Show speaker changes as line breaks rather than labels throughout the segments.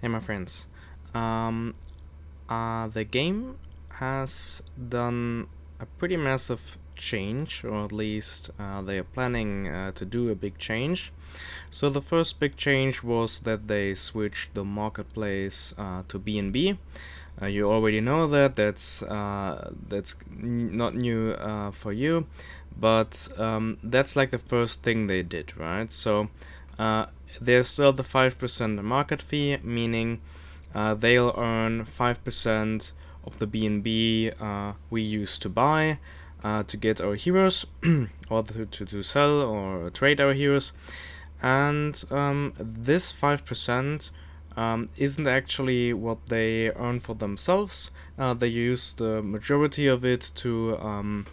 Hey my friends, um, the game has done a pretty massive change, or at least they are planning to do a big change. So the first big change was that they switched the marketplace to BNB. You already know that. That's not new for you, but that's like the first thing they did, right? So there's still the 5% market fee, meaning they'll earn 5% of the BNB we used to buy to get our heroes, or to sell or trade our heroes. And this 5% isn't actually what they earn for themselves. They use the majority of it to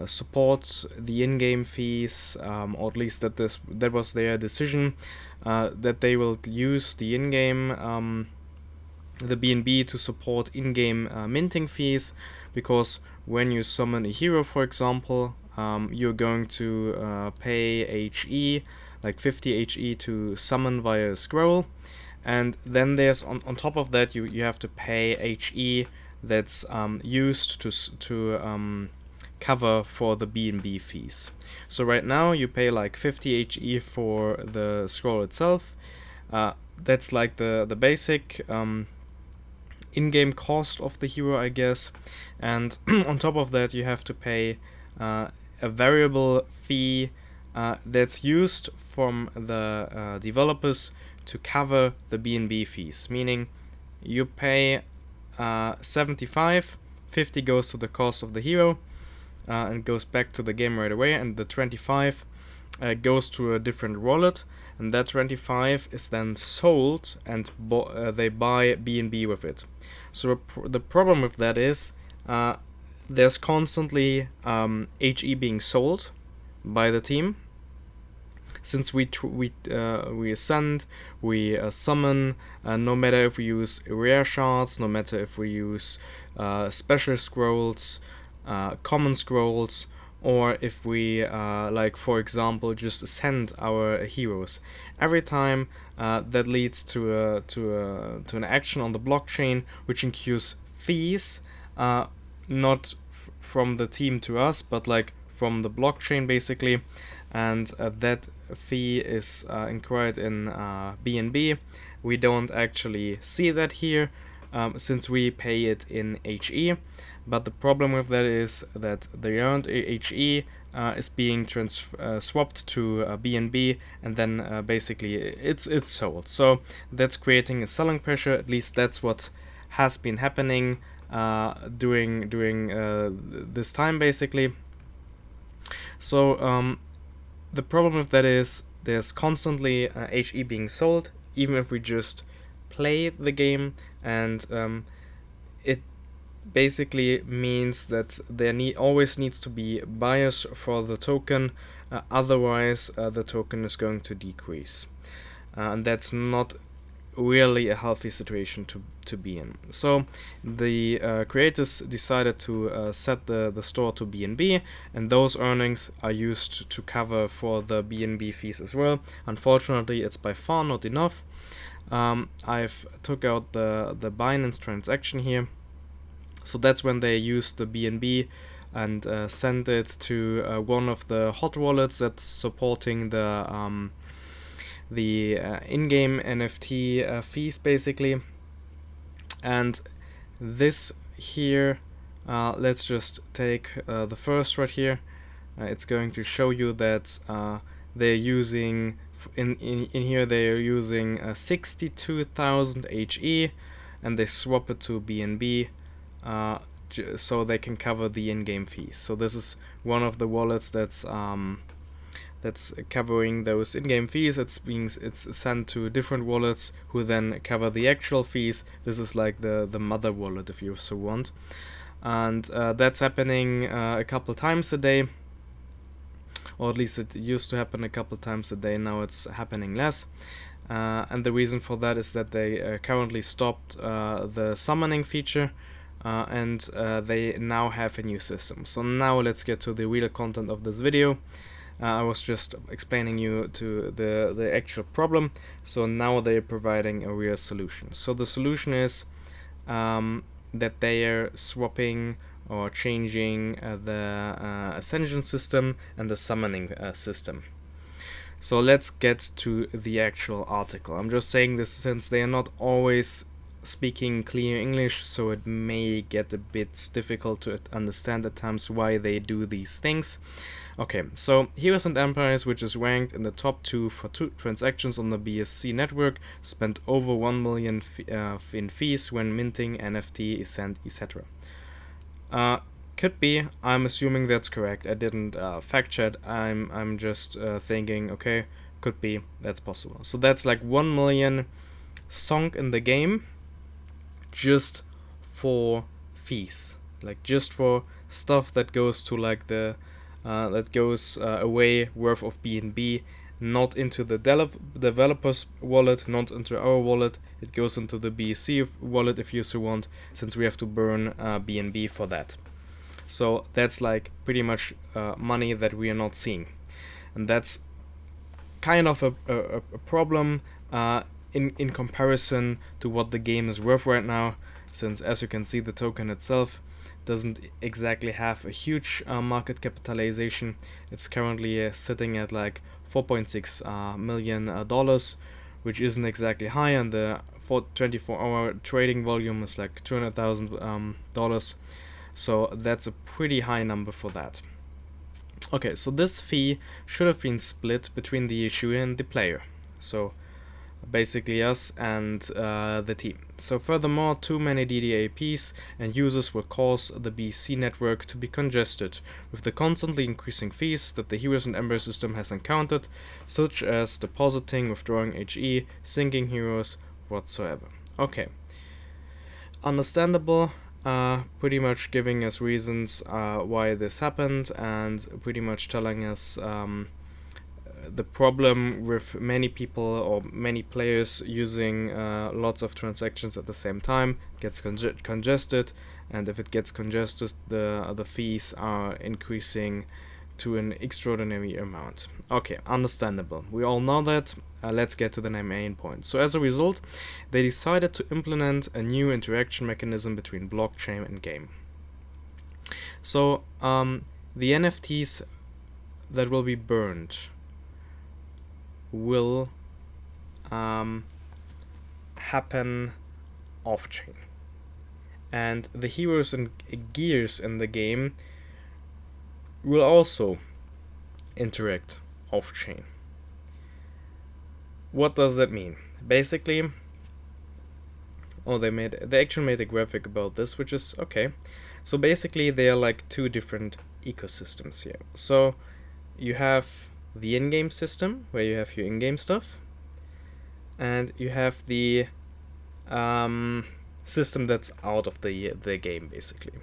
support the in-game fees, or at least that was their decision, that they will use the in-game the BNB to support in-game minting fees, because when you summon a hero, for example, you're going to pay HE, like 50 HE to summon via a scroll, and then there's on top of that you have to pay HE that's used to cover for the BNB fees. So right now you pay like 50 HE for the scroll itself. That's like the basic in-game cost of the hero, I guess, and on top of that you have to pay a variable fee that's used from the developers to cover the BNB fees, meaning you pay 75, 50 goes to the cost of the hero and goes back to the game right away, and the 25 goes to a different wallet, and that 25 is then sold, and they buy BNB with it. So the problem with that is there's constantly HE being sold by the team. Since we ascend, we summon, no matter if we use rare shards, no matter if we use special scrolls, common scrolls, or if we, like for example, just ascend our heroes. Every time that leads to an action on the blockchain, which incurs fees, not from the team to us, but like from the blockchain basically, and that fee is incurred in BNB. We don't actually see that here, since we pay it in HE. But the problem with that is that the earned HE is being swapped to BNB, and then basically it's sold. So that's creating a selling pressure. At least that's what has been happening during this time basically. So the problem with that is there's constantly HE being sold, even if we just play the game, and it basically means that there always needs to be buyers for the token, otherwise the token is going to decrease, and that's not really a healthy situation to be in. So the creators decided to set the store to BNB, and those earnings are used to cover for the BNB fees as well. Unfortunately, it's by far not enough. I've took out the Binance transaction here. So that's when they used the BNB and sent it to one of the hot wallets that's supporting the in-game NFT fees basically. And this here, let's just take the first right here. It's going to show you that they're using in here they're using 62,000 HE, and they swap it to BNB so they can cover the in-game fees. So this is one of the wallets that's covering those in-game fees. It's sent to different wallets who then cover the actual fees. This is like the mother wallet, if you so want, and that's happening a couple times a day, or at least it used to happen a couple times a day. Now it's happening less. And the reason for that is that they currently stopped the summoning feature, and they now have a new system. So now let's get to the real content of this video. I was just explaining you to the actual problem. So now they're providing a real solution. So the solution is that they are swapping or changing the ascension system and the summoning system. So let's get to the actual article. I'm just saying this since they are not always speaking clear English, so it may get a bit difficult to understand at times why they do these things. Okay, so Heroes and Empires, which is ranked in the top 2 for 2 transactions on the BSC network, spent over 1 million in fees when minting NFT, Ascent, etc. Could be. I'm assuming that's correct. I didn't fact check. I'm just thinking, okay, could be. That's possible. So that's like 1 million sunk in the game just for fees, like just for stuff that goes to like the that goes away worth of BNB, not into the developer's wallet, not into our wallet. It goes into the BSC wallet if you so want, since we have to burn BNB for that. So that's like pretty much money that we are not seeing, and that's kind of a problem in comparison to what the game is worth right now, since as you can see the token itself doesn't exactly have a huge market capitalization. It's currently sitting at like $4.6 million, which isn't exactly high, and the 24-hour trading volume is like $200,000. So that's a pretty high number for that. Okay, so this fee should have been split between the issuer and the player. So basically us and the team. So furthermore, too many DDAPs and users will cause the BC network to be congested with the constantly increasing fees that the Heroes and Empires system has encountered, such as depositing, withdrawing HE, syncing heroes, whatsoever. Okay. Understandable. Pretty much giving us reasons why this happened, and pretty much telling us the problem with many people or many players using lots of transactions at the same time gets congested, and if it gets congested, the fees are increasing to an extraordinary amount. Okay, understandable. We all know that. Let's get to the main point. So as a result, they decided to implement a new interaction mechanism between blockchain and game. So the NFTs that will be burned will happen off-chain, and the heroes and gears in the game will also interact off-chain. What does that mean? Basically, they actually made a graphic about this, which is okay. So basically, they are like two different ecosystems here. So you have the in-game system, where you have your in-game stuff, and you have the system that's out of the game, basically.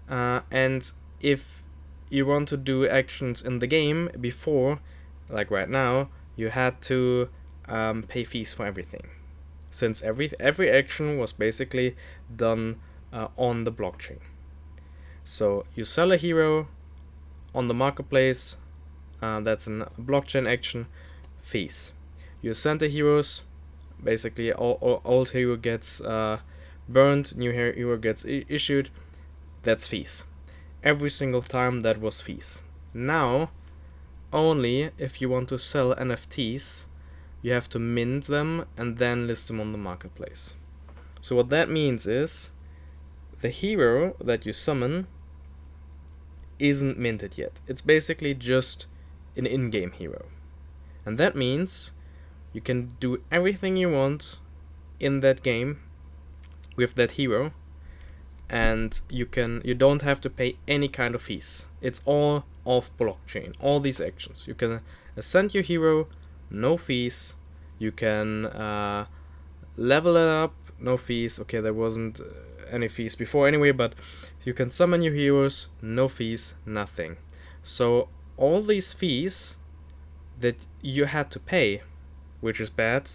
And if you want to do actions in the game before, like right now, you had to pay fees for everything, since every action was basically done on the blockchain. So you sell a hero on the marketplace, that's a blockchain action, fees. You send the heroes, basically old hero gets burned, new hero gets issued, that's fees. Every single time that was fees. Now, only if you want to sell NFTs, you have to mint them and then list them on the marketplace. So what that means is, the hero that you summon isn't minted yet. It's basically just an in-game hero. And that means you can do everything you want in that game with that hero, and you don't have to pay any kind of fees. It's all off blockchain, all these actions. You can ascend your hero, no fees. You can level it up, no fees. Okay, there wasn't any fees before anyway, but you can summon your heroes, no fees, nothing. So all these fees that you had to pay, which is bad,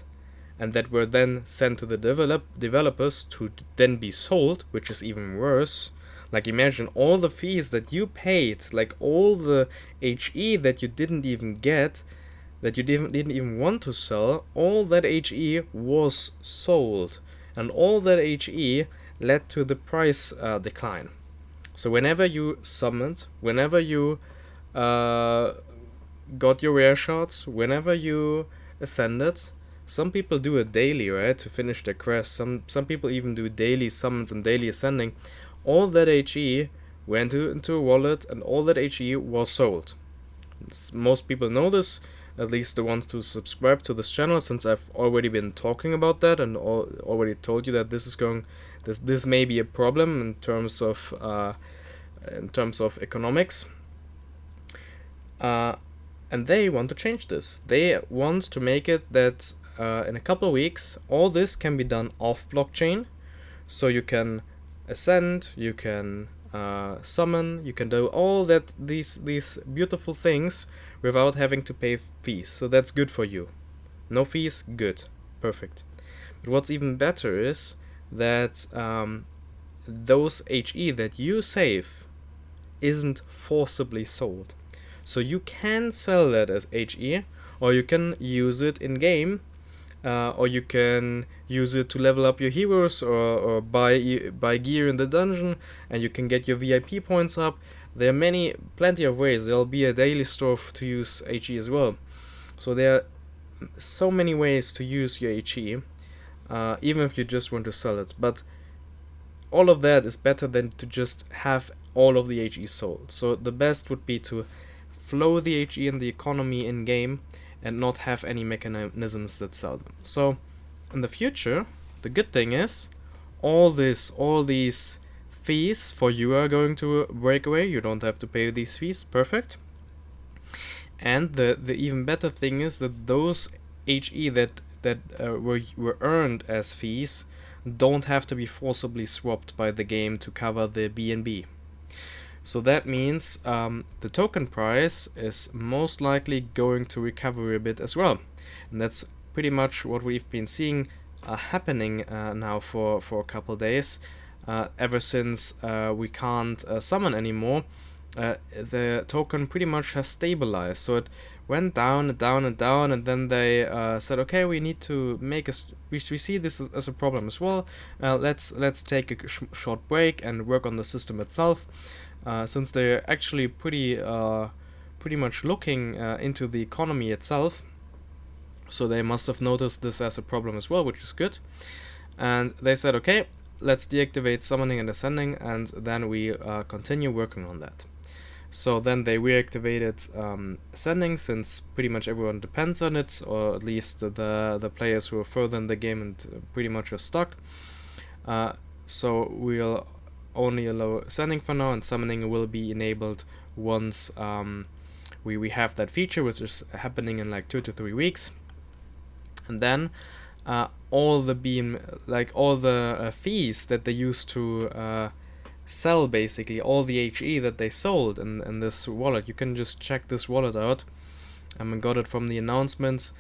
and that were then sent to the developers to then be sold, which is even worse. Like imagine all the fees that you paid, like all the HE that you didn't even get, that you didn't even want to sell, all that HE was sold, and all that HE led to the price decline. So whenever you summoned, whenever you got your rare shots, whenever you ascended, some people do it daily, right, to finish their quest. Some people even do daily summons and daily ascending. All that HE went into a wallet, and all that HE was sold. Most people know this, at least the ones who subscribe to this channel, since I've already been talking about that and already told you that this may be a problem in terms of economics. And they want to change this. They want to make it that in a couple of weeks, all this can be done off blockchain. So you can ascend, you can summon, you can do all these beautiful things without having to pay fees. So that's good for you. No fees, good, perfect. But what's even better is that those HE that you save isn't forcibly sold. So you can sell that as HE, or you can use it in game, or you can use it to level up your heroes, or buy gear in the dungeon, and you can get your VIP points up. There are plenty of ways. There'll be a daily store to use HE as well. So there are so many ways to use your HE, even if you just want to sell it. But all of that is better than to just have all of the HE sold. So the best would be to flow the HE in the economy in game and not have any mechanisms that sell them. So in the future, the good thing is all these fees for you are going to break away. You don't have to pay these fees. Perfect. And the even better thing is that those HE that were earned as fees don't have to be forcibly swapped by the game to cover the BNB. So that means the token price is most likely going to recover a bit as well. And that's pretty much what we've been seeing happening now for a couple days. Ever since we can't summon anymore, the token pretty much has stabilized. So it went down and down and down, and then they said, okay, we need to make we see this as a problem as well. Let's take a short break and work on the system itself. Since they're actually pretty much looking into the economy itself, so they must have noticed this as a problem as well, which is good. And they said, okay, let's deactivate summoning and ascending, and then we continue working on that. So then they reactivated ascending, since pretty much everyone depends on it, or at least the players who are further in the game and pretty much are stuck. So we'll only allow ascending for now, and summoning will be enabled once we have that feature, which is happening in like 2 to 3 weeks. And then all the fees that they used to sell, basically all the HE that they sold in this wallet, you can just check this wallet out. I got it from the announcements.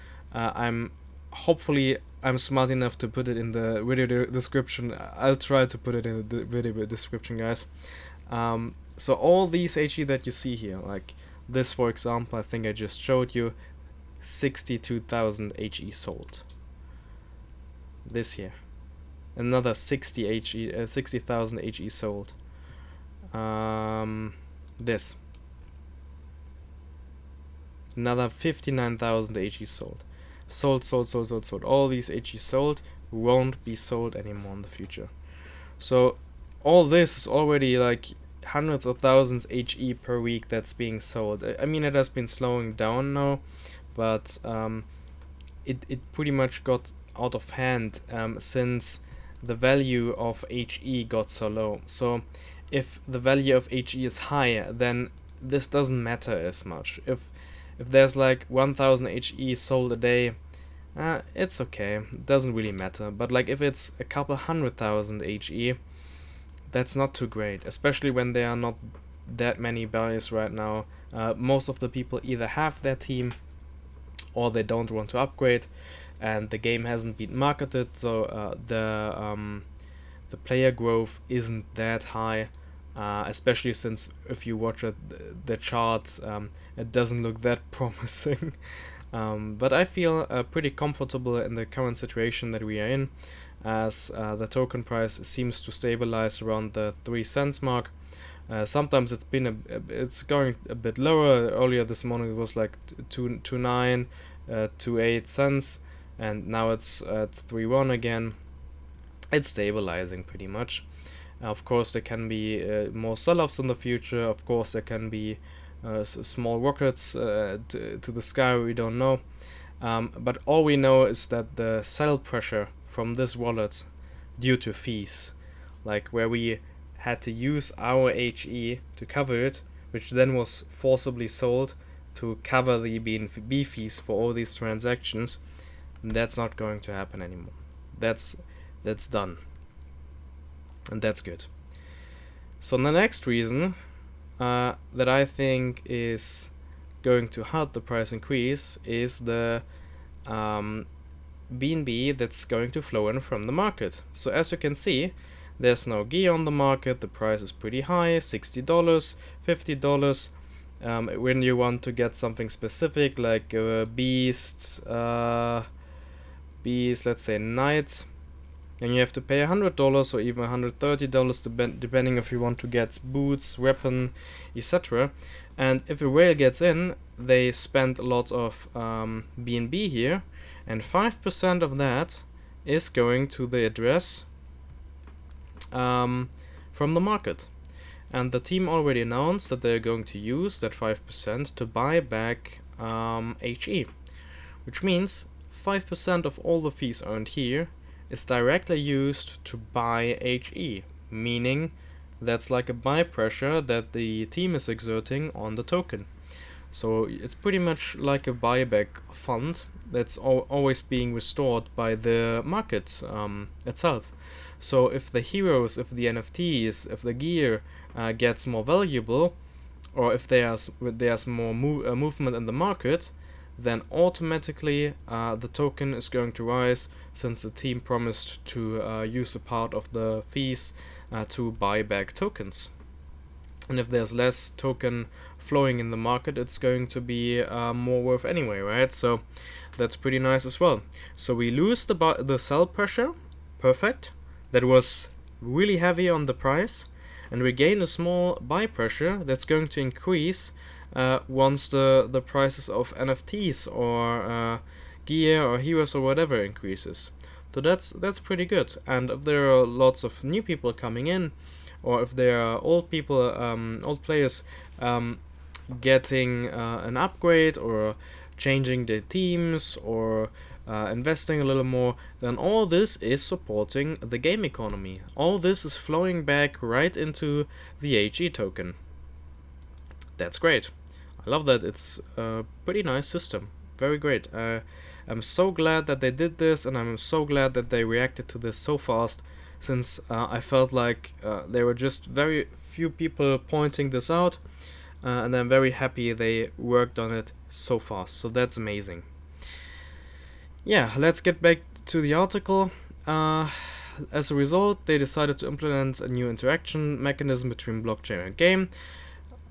Hopefully I'm smart enough to put it in the video description. I'll try to put it in the video description, guys. So all these HE that you see here, like this for example, I think I just showed you, 62,000 HE sold. This here, another 60,000 HE sold. This, another 59,000 HE sold. Sold. All these HE sold, won't be sold anymore in the future. So all this is already like hundreds of thousands HE per week that's being sold. I mean, it has been slowing down now, but it pretty much got out of hand since the value of HE got so low. So if the value of HE is higher, then this doesn't matter as much. If there's like 1000 HE sold a day, it's okay, it doesn't really matter. But like if it's a couple 100,000 HE, that's not too great, especially when there are not that many buyers right now. Most of the people either have their team or they don't want to upgrade, and the game hasn't been marketed, so the player growth isn't that high. especially since if you watch the chart, it doesn't look that promising. But I feel pretty comfortable in the current situation that we are in, as the token price seems to stabilize around the 3 cents mark. Sometimes it's going a bit lower. Earlier this morning it was like 2.9 to 8 cents, and now it's at 3.1 again. It's stabilizing pretty much. Of course, there can be more sell-offs in the future. Of course, there can be small rockets to the sky. We don't know. But all we know is that the sell pressure from this wallet, due to fees, like where we had to use our HE to cover it, which then was forcibly sold to cover the BNB fees for all these transactions, that's not going to happen anymore. That's done. And that's good. So the next reason that I think is going to help the price increase is the BNB that's going to flow in from the market. So as you can see, there's no gear on the market. The price is pretty high, $60, $50. When you want to get something specific like beast, let's say Knight, and you have to pay $100 or even $130 depending if you want to get boots, weapon, etc. And if a whale gets in, they spend a lot of BNB here, and 5% of that is going to the address from the market. And the team already announced that they're going to use that 5% to buy back HE, which means 5% of all the fees earned here is directly used to buy HE, meaning that's like a buy pressure that the team is exerting on the token. So it's pretty much like a buyback fund that's always being restored by the market itself. So if the heroes, if the NFTs, if the gear gets more valuable, or if there's more movement in the market, then automatically the token is going to rise, since the team promised to use a part of the fees to buy back tokens. And if there's less token flowing in the market, it's going to be more worth anyway, right? So that's pretty nice as well. So we lose the sell pressure, perfect. That was really heavy on the price, and we gain a small buy pressure that's going to increase once the prices of NFTs or gear or heroes or whatever increases. So that's pretty good. And if there are lots of new people coming in, or if there are old players getting an upgrade or changing their teams or investing a little more, then all this is supporting the game economy. All this is flowing back right into the HE token. That's great. I love that. It's a pretty nice system. Very great. I'm so glad that they did this, and I'm so glad that they reacted to this so fast, since I felt like there were just very few people pointing this out, and I'm very happy they worked on it so fast. So that's amazing. Yeah, let's get back to the article. As a result, they decided to implement a new interaction mechanism between blockchain and game.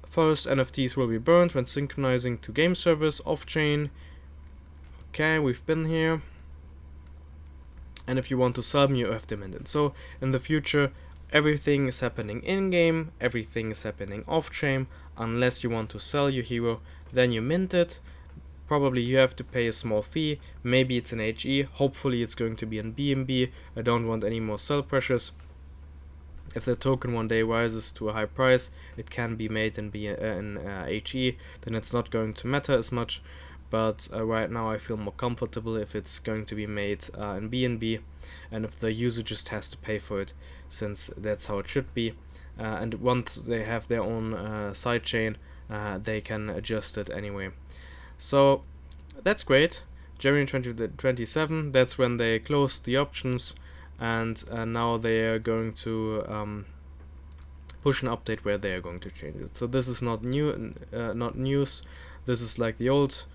First, NFTs will be burned when synchronizing to game servers off-chain. Okay, we've been here. And if you want to sell them, you have to mint it. So in the future, everything is happening in-game, everything is happening off-chain. Unless you want to sell your hero, then you mint it. Probably you have to pay a small fee. Maybe it's an HE. Hopefully it's going to be in BNB. I don't want any more sell pressures. If the token one day rises to a high price, it can be made in HE. Then it's not going to matter as much. But right now I feel more comfortable if it's going to be made in BNB, and if the user just has to pay for it, since that's how it should be. And once they have their own sidechain, they can adjust it anyway. So that's great. January 2027, that's when they closed the options, and now they are going to push an update where they are going to change it. So this is not new, not news. This is like the old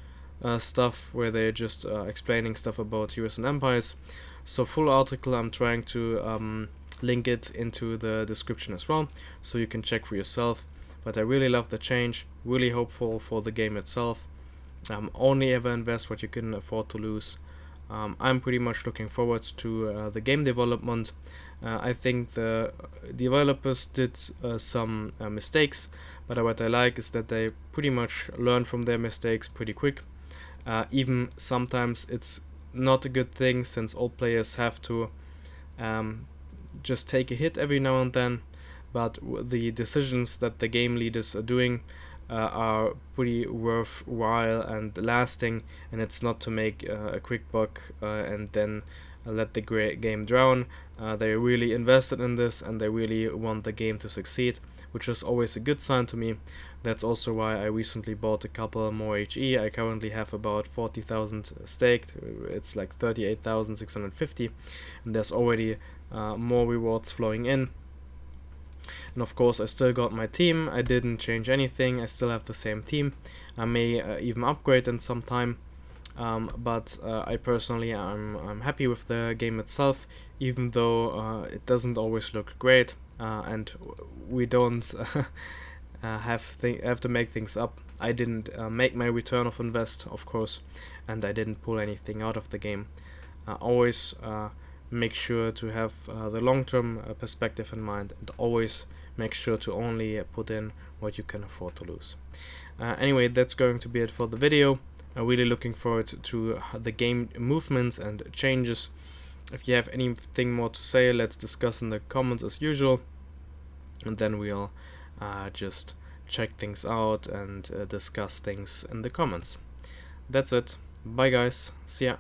stuff where they're just explaining stuff about heroes and empires. So full article I'm trying to link it into the description as well, so you can check for yourself. But I really love the change, really hopeful for the game itself. Only ever invest what you can afford to lose. I'm pretty much looking forward to the game development. I think the developers did some mistakes, but what I like is that they pretty much learn from their mistakes pretty quick. Even sometimes it's not a good thing, since all players have to just take a hit every now and then, but the decisions that the game leaders are doing are pretty worthwhile and lasting, and it's not to make a quick buck and then let the game drown. They're really invested in this, and they really want the game to succeed, which is always a good sign to me. That's also why I recently bought a couple more HE. I currently have about 40,000 staked. It's like 38,650, and there's already more rewards flowing in. And of course, I still got my team. I didn't change anything. I still have the same team. I may even upgrade in some time. But I personally, I'm happy with the game itself, even though it doesn't always look great, and we don't have to make things up. I didn't make my return of invest, of course, and I didn't pull anything out of the game. Always make sure to have the long-term perspective in mind, and always make sure to only put in what you can afford to lose. Anyway, that's going to be it for the video. I'm really looking forward to the game movements and changes. If you have anything more to say, let's discuss in the comments as usual, and then we'll just check things out and discuss things in the comments. That's it. Bye guys. See ya.